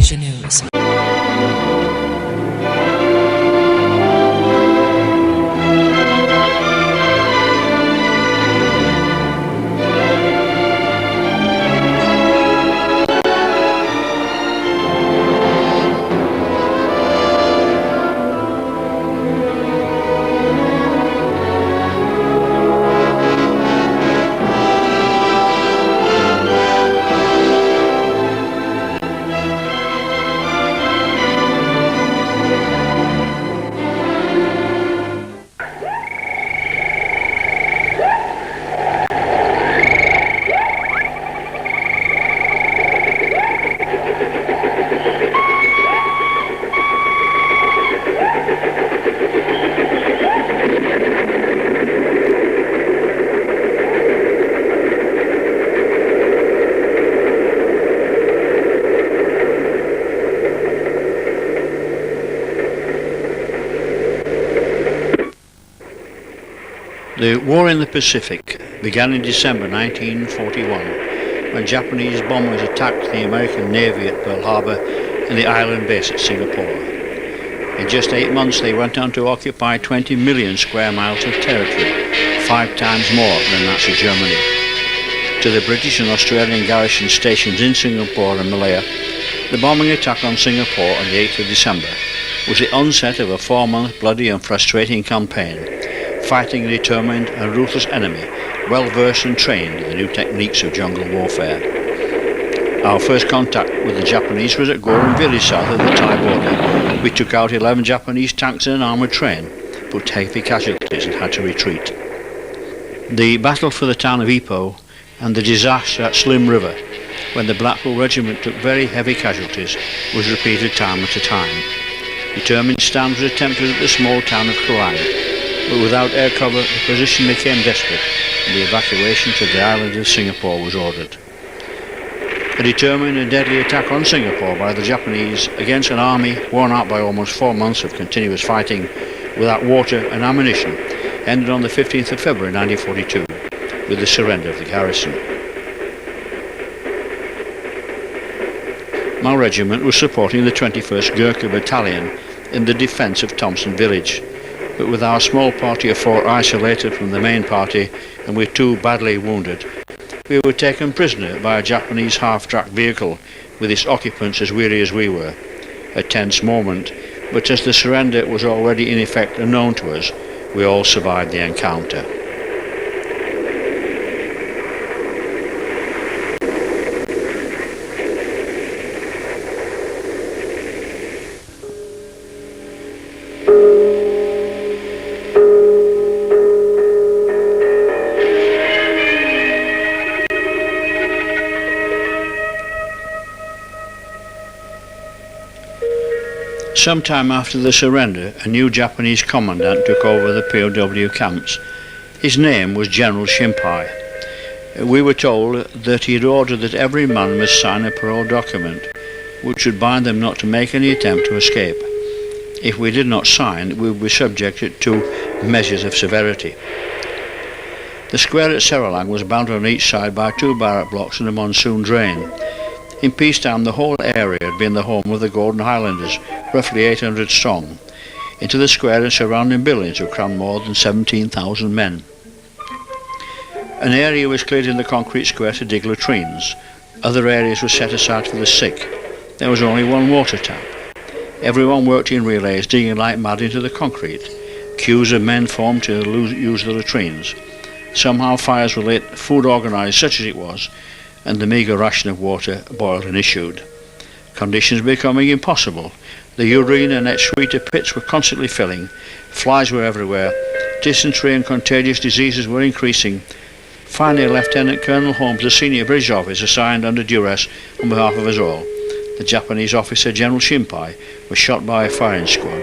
Malaysianews. The war in the Pacific began in December 1941 when Japanese bombers attacked the American Navy at Pearl Harbor and the island base at Singapore. In just 8 months they went on to occupy 20 million square miles of territory, 5 times more than Nazi Germany. To the British and Australian garrison stations in Singapore and Malaya, the bombing attack on Singapore on the 8th of December was the onset of a 4-month bloody and frustrating campaign, fighting a determined and ruthless enemy, well versed and trained in the new techniques of jungle warfare. Our first contact with the Japanese was at Gorham village south of the Thai border. We took out 11 Japanese tanks and an armoured train, but heavy casualties and had to retreat. The battle for the town of Ipoh and the disaster at Slim River, when the Blackpool Regiment took very heavy casualties, was repeated time after time. Determined stands was attempted at the small town of Kluang, but without air cover the position became desperate and the evacuation to the island of Singapore was ordered. A determined and deadly attack on Singapore by the Japanese against an army worn out by almost 4 months of continuous fighting without water and ammunition ended on the 15th of February 1942 with the surrender of the garrison. My regiment was supporting the 21st Gurkha Battalion in the defence of Thompson village, but with our small party of 4 isolated from the main party and with 2 badly wounded, we were taken prisoner by a Japanese half-track vehicle with its occupants as weary as we were. A tense moment, but as the surrender was already in effect and known to us, we all survived the encounter. Sometime after the surrender, a new Japanese commandant took over the POW camps. His name was General Shimpai. We were told that he had ordered that every man must sign a parole document, which would bind them not to make any attempt to escape. If we did not sign, we would be subjected to measures of severity. The square at Seralang was bounded on each side by 2 barrack blocks and a monsoon drain. In peacetime the whole area had been the home of the Gordon Highlanders, roughly 800 strong. Into the square and surrounding buildings were crammed more than 17,000 men. An area was cleared in the concrete square to dig latrines. Other areas were set aside for the sick. There was only 1 water tap. Everyone worked in relays, digging like mad into the concrete. Queues of men formed to use the latrines. Somehow fires were lit, food organised such as it was, and the meagre ration of water boiled and issued. Conditions becoming impossible. The urine and excreta pits were constantly filling. Flies were everywhere. Dysentery and contagious diseases were increasing. Finally, Lieutenant Colonel Holmes, the senior British officer, signed under duress on behalf of us all. The Japanese officer, General Shimpai, was shot by a firing squad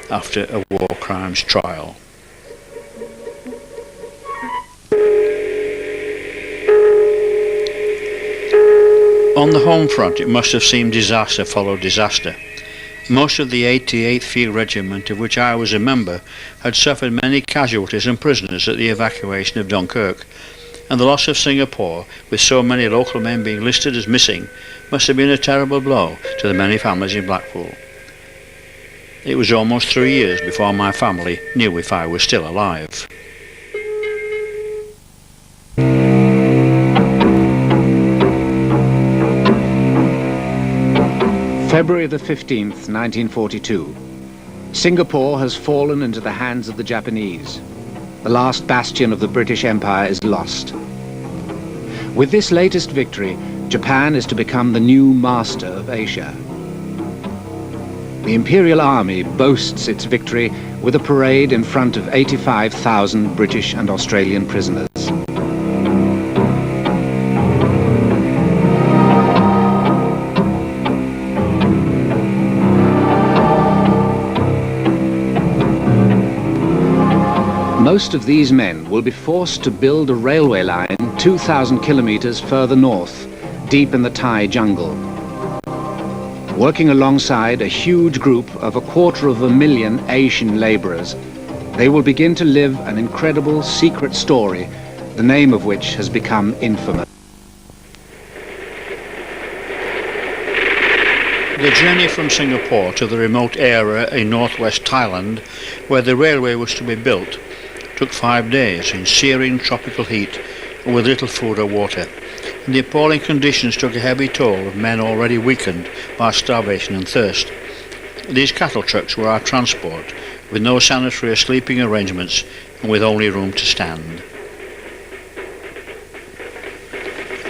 after a war crimes trial. On the home front, it must have seemed disaster followed disaster. Most of the 88th Field Regiment, of which I was a member, had suffered many casualties and prisoners at the evacuation of Dunkirk. and the loss of Singapore, with so many local men being listed as missing, must have been a terrible blow to the many families in Blackpool. It was almost 3 years before my family knew if I was still alive. February the 15th, 1942. Singapore has fallen into the hands of the Japanese. The last bastion of the British Empire is lost. With this latest victory, Japan is to become the new master of Asia. The Imperial Army boasts its victory with a parade in front of 85,000 British and Australian prisoners. Most of these men will be forced to build a railway line 2,000 kilometers further north, deep in the Thai jungle. Working alongside a huge group of 250,000 Asian laborers, they will begin to live an incredible secret story, the name of which has become infamous. The journey from Singapore to the remote area in northwest Thailand, where the railway was to be built, took 5 days in searing tropical heat and with little food or water, and the appalling conditions took a heavy toll of men already weakened by starvation and thirst. These cattle trucks were our transport, with no sanitary or sleeping arrangements and with only room to stand.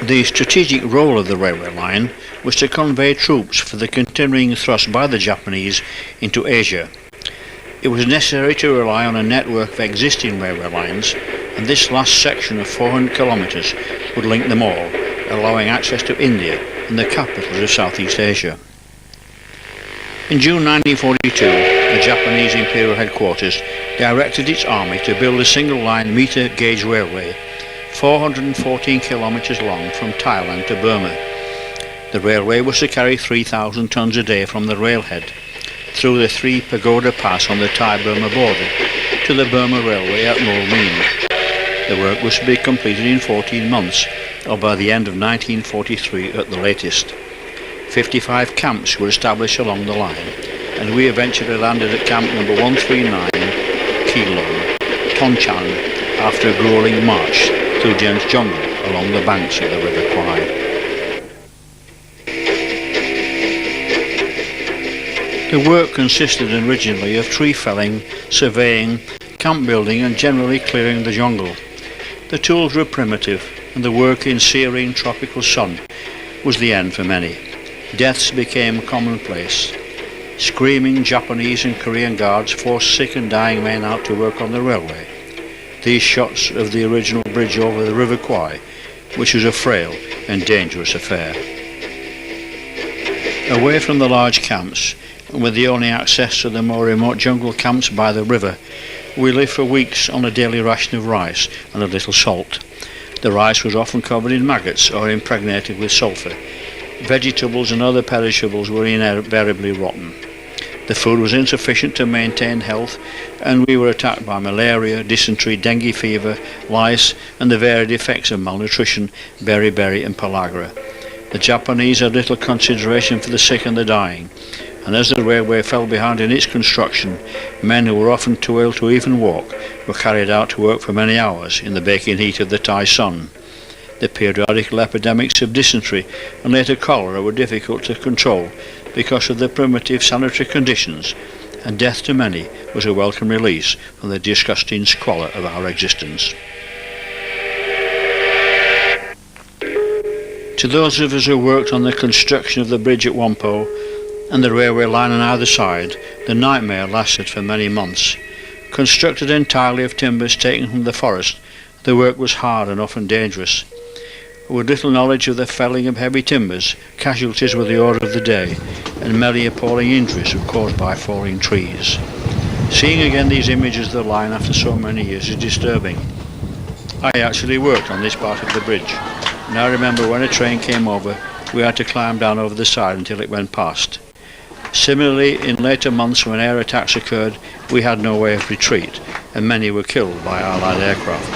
The strategic role of the railway line was to convey troops for the continuing thrust by the Japanese into Asia. It was necessary to rely on a network of existing railway lines, and this last section of 400 kilometres would link them all, allowing access to India and the capitals of Southeast Asia. In June 1942, the Japanese Imperial Headquarters directed its army to build a single-line metre-gauge railway 414 kilometres long from Thailand to Burma. The railway was to carry 3,000 tonnes a day from the railhead through the 3 Pagoda Pass on the Thai-Burma border to the Burma Railway at Moulmein. The work was to be completed in 14 months, or by the end of 1943 at the latest. 55 camps were established along the line, and we eventually landed at camp number 139, Keelung, Tonchang, after a grueling march through dense jungle along the banks of the River Kwai. The work consisted originally of tree felling, surveying, camp building and generally clearing the jungle. The tools were primitive, and the work in searing tropical sun was the end for many. Deaths became commonplace. Screaming Japanese and Korean guards forced sick and dying men out to work on the railway. These shots of the original bridge over the River Kwai, which was a frail and dangerous affair. Away from the large camps, with the only access to the more remote jungle camps by the river, we lived for weeks on a daily ration of rice and a little salt. The rice was often covered in maggots or impregnated with sulphur. Vegetables and other perishables were invariably rotten. The food was insufficient to maintain health, and we were attacked by malaria, dysentery, dengue fever, lice, and the varied effects of malnutrition, beriberi and pellagra. The Japanese had little consideration for the sick and the dying, and as the railway fell behind in its construction, men who were often too ill to even walk were carried out to work for many hours in the baking heat of the Thai sun. The periodical epidemics of dysentery and later cholera were difficult to control because of the primitive sanitary conditions, and death to many was a welcome release from the disgusting squalor of our existence. To those of us who worked on the construction of the bridge at Whampoa and the railway line on either side, the nightmare lasted for many months. Constructed entirely of timbers taken from the forest, the work was hard and often dangerous. With little knowledge of the felling of heavy timbers, casualties were the order of the day, and many appalling injuries were caused by falling trees. Seeing again these images of the line after so many years is disturbing. I actually worked on this part of the bridge, and I remember when a train came over, we had to climb down over the side until it went past. Similarly, in later months when air attacks occurred, we had no way of retreat, and many were killed by Allied aircraft.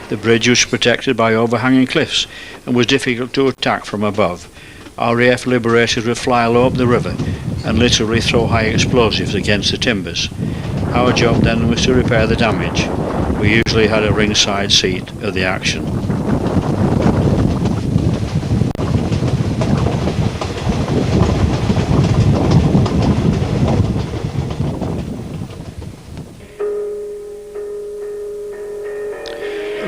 The bridge was protected by overhanging cliffs and was difficult to attack from above. RAF liberators would fly low up the river and literally throw high explosives against the timbers. Our job then was to repair the damage. We usually had a ringside seat of the action.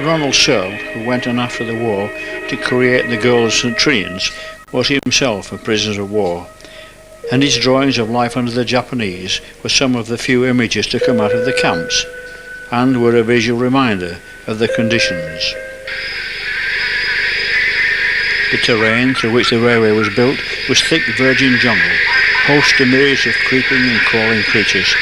Ronald Searle, who went on after the war to create the Girls and Trians, was himself a prisoner of war, and his drawings of life under the Japanese were some of the few images to come out of the camps, and were a visual reminder of the conditions. The terrain through which the railway was built was thick virgin jungle, host to myriads of creeping and crawling creatures.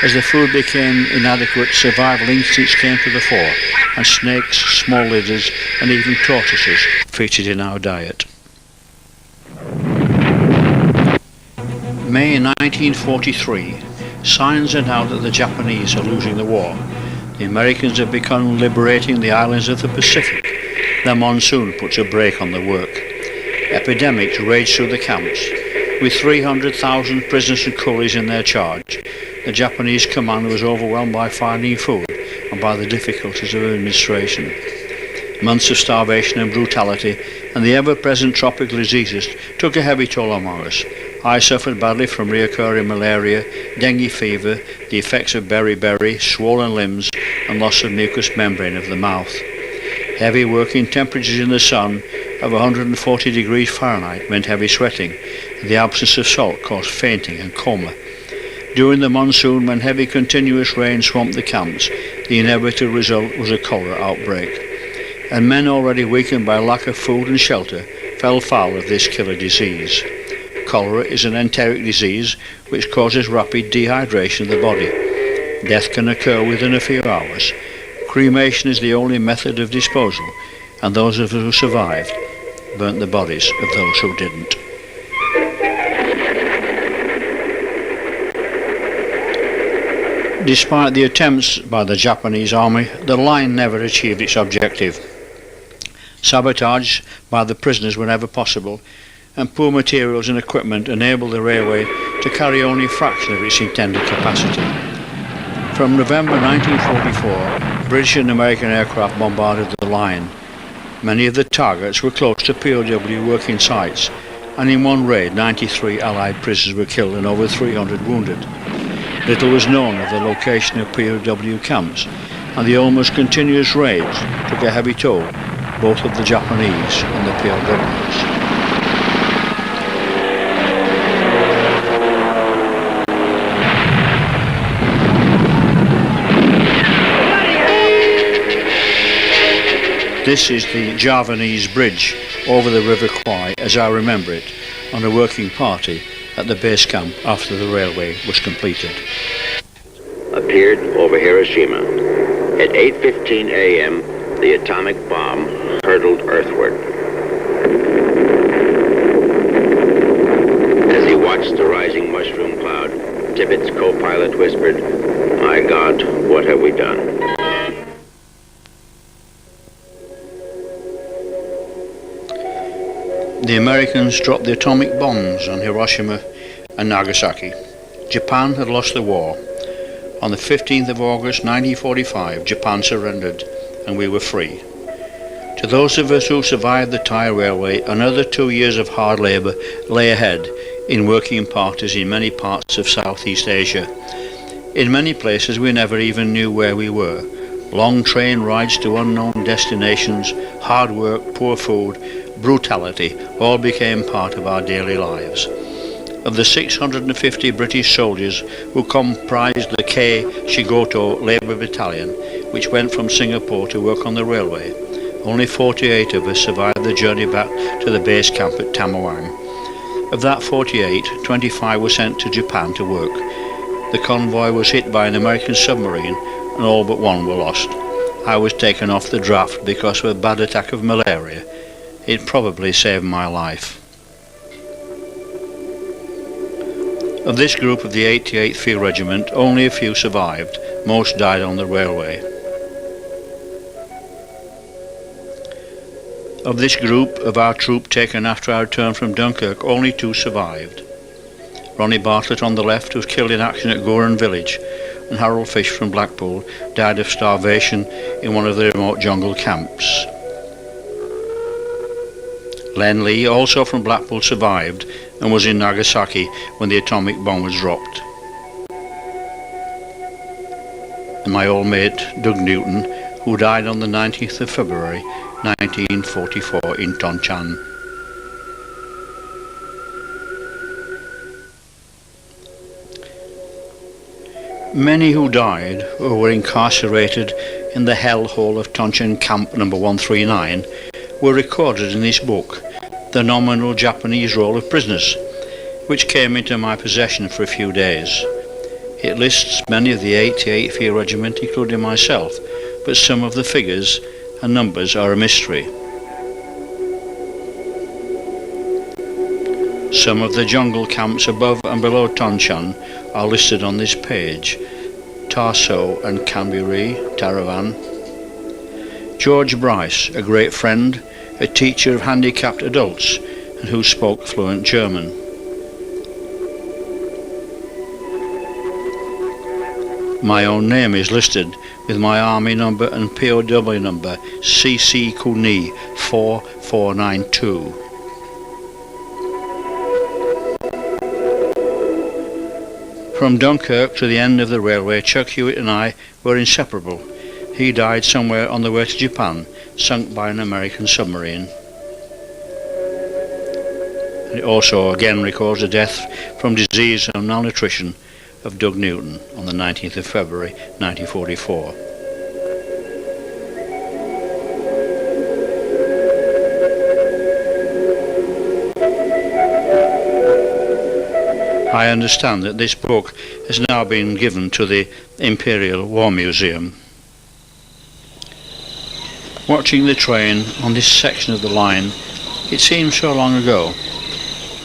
As the food became inadequate, survival instincts came to the fore, and snakes, small lizards, and even tortoises featured in our diet. May 1943, signs are now that the Japanese are losing the war. The Americans have begun liberating the islands of the Pacific. The monsoon puts a brake on the work. Epidemics rage through the camps. With 300,000 prisoners and coolies in their charge, the Japanese command was overwhelmed by finding food and by the difficulties of administration. Months of starvation and brutality and the ever-present tropical diseases took a heavy toll among us. I suffered badly from recurring malaria, dengue fever, the effects of beriberi, swollen limbs and loss of mucous membrane of the mouth. Heavy working temperatures in the sun of 140 degrees Fahrenheit meant heavy sweating, and the absence of salt caused fainting and coma. During the monsoon, when heavy continuous rain swamped the camps, the inevitable result was a cholera outbreak, and men already weakened by lack of food and shelter fell foul of this killer disease. Cholera is an enteric disease which causes rapid dehydration of the body. Death can occur within a few hours. Cremation is the only method of disposal, and those of us who survived burnt the bodies of those who didn't. Despite the attempts by the Japanese army, the line never achieved its objective. Sabotage by the prisoners whenever possible, and poor materials and equipment enabled the railway to carry only a fraction of its intended capacity. From November 1944, British and American aircraft bombarded the line. Many of the targets were close to POW working sites, and in one raid 93 Allied prisoners were killed and over 300 wounded. Little was known of the location of POW camps, and the almost continuous raids took a heavy toll both of the Japanese and the POWs. This is the Javanese Bridge over the River Kwai as I remember it, on a working party at the base camp after the railway was completed. Appeared over Hiroshima. At 8:15 a.m., the atomic bomb hurtled earthward. As he watched the rising mushroom cloud, Tibbet's co-pilot whispered, "My God, what have we done?" The Americans dropped the atomic bombs on Hiroshima and Nagasaki. Japan had lost the war. On the 15th of August 1945, Japan surrendered and we were free. To those of us who survived the Thai Railway, another 2 years of hard labour lay ahead in working parties in many parts of Southeast Asia. In many places we never even knew where we were. Long train rides to unknown destinations, hard work, poor food, brutality all became part of our daily lives. Of the 650 British soldiers who comprised the K Shigoto Labour Battalion, which went from Singapore to work on the railway, only 48 of us survived the journey back to the base camp at Tamawang. Of that 48, 25 were sent to Japan to work. The convoy was hit by an American submarine and all but one were lost. I was taken off the draft because of a bad attack of malaria. It probably saved my life. Of this group of the 88th Field Regiment, only a few survived. Most died on the railway. Of this group of our troop taken after our return from Dunkirk, only 2 survived. Ronnie Bartlett on the left, who was killed in action at Goran village, and Harold Fish from Blackpool died of starvation in one of the remote jungle camps. Len Lee, also from Blackpool, survived and was in Nagasaki when the atomic bomb was dropped. And my old mate, Doug Newton, who died on the 19th of February 1944 in Tonchan. Many who died or were incarcerated in the hellhole of Tonchan Camp number 139 were recorded in this book, The Nominal Japanese Roll of Prisoners, which came into my possession for a few days. It lists many of the 88th Field Regiment, including myself, but some of the figures and numbers are a mystery. Some of the jungle camps above and below Tonchan are listed on this page: Tarso and Kamburi, Taravan. George Bryce, a great friend, a teacher of handicapped adults, and who spoke fluent German. My own name is listed with my army number and POW number CC Kuni 4492. From Dunkirk to the end of the railway, Chuck Hewitt and I were inseparable. He died somewhere on the way to Japan, sunk by an American submarine. It also again records the death from disease and malnutrition of Doug Newton on the 19th of February 1944. I understand that this book has now been given to the Imperial War Museum. Watching the train on this section of the line, it seems so long ago,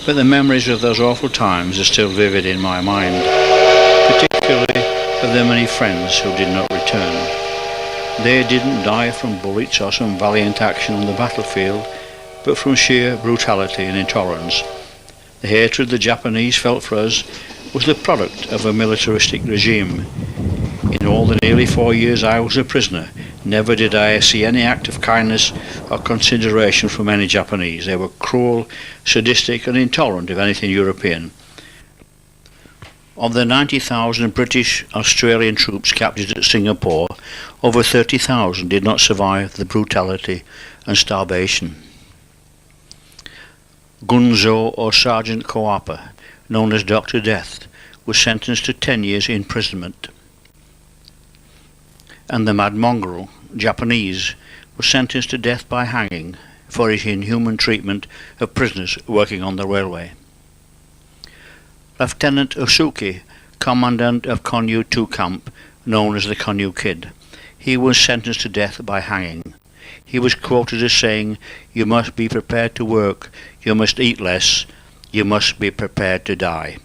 but the memories of those awful times are still vivid in my mind, particularly of the many friends who did not return. They didn't die from bullets or some valiant action on the battlefield, but from sheer brutality and intolerance. The hatred the Japanese felt for us was the product of a militaristic regime. In all the nearly 4 years I was a prisoner, never did I see any act of kindness or consideration from any Japanese. They were cruel, sadistic and intolerant of anything European. Of the 90,000 British Australian troops captured at Singapore, over 30,000 did not survive the brutality and starvation. Gunzo or Sergeant Koapa, known as Dr. Death, was sentenced to 10 years imprisonment. And the Mad Mongrel, Japanese, was sentenced to death by hanging for his inhuman treatment of prisoners working on the railway. Lieutenant Usuki, commandant of Konyu 2 camp, known as the Konyu Kid, he was sentenced to death by hanging. He was quoted as saying, "You must be prepared to work, you must eat less, you must be prepared to die."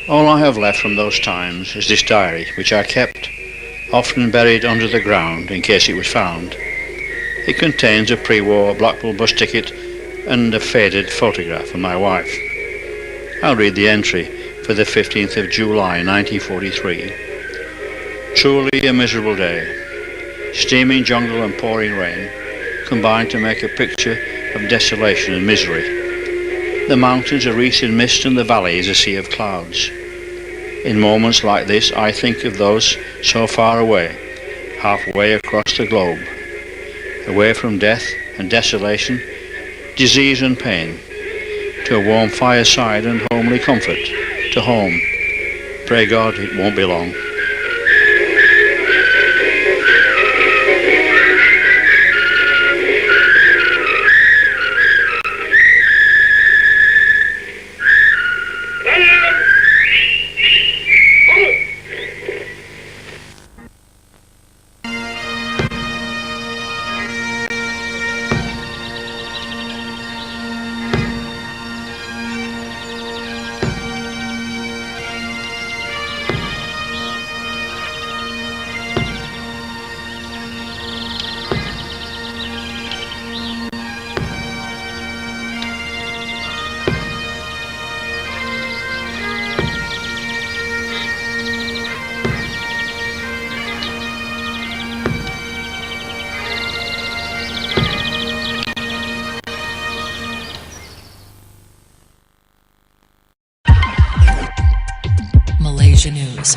All I have left from those times is this diary, which I kept, often buried under the ground in case it was found. It contains a pre-war Blackpool bus ticket and a faded photograph of my wife. I'll read the entry for the 15th of July 1943. Truly a miserable day. Steaming jungle and pouring rain combined to make a picture of desolation and misery. The mountains are wreathed in mist and the valley is a sea of clouds. In moments like this I think of those so far away, halfway across the globe, away from death and desolation, disease and pain, to a warm fireside and homely comfort, to home. Pray God it won't be long. Malaysianews.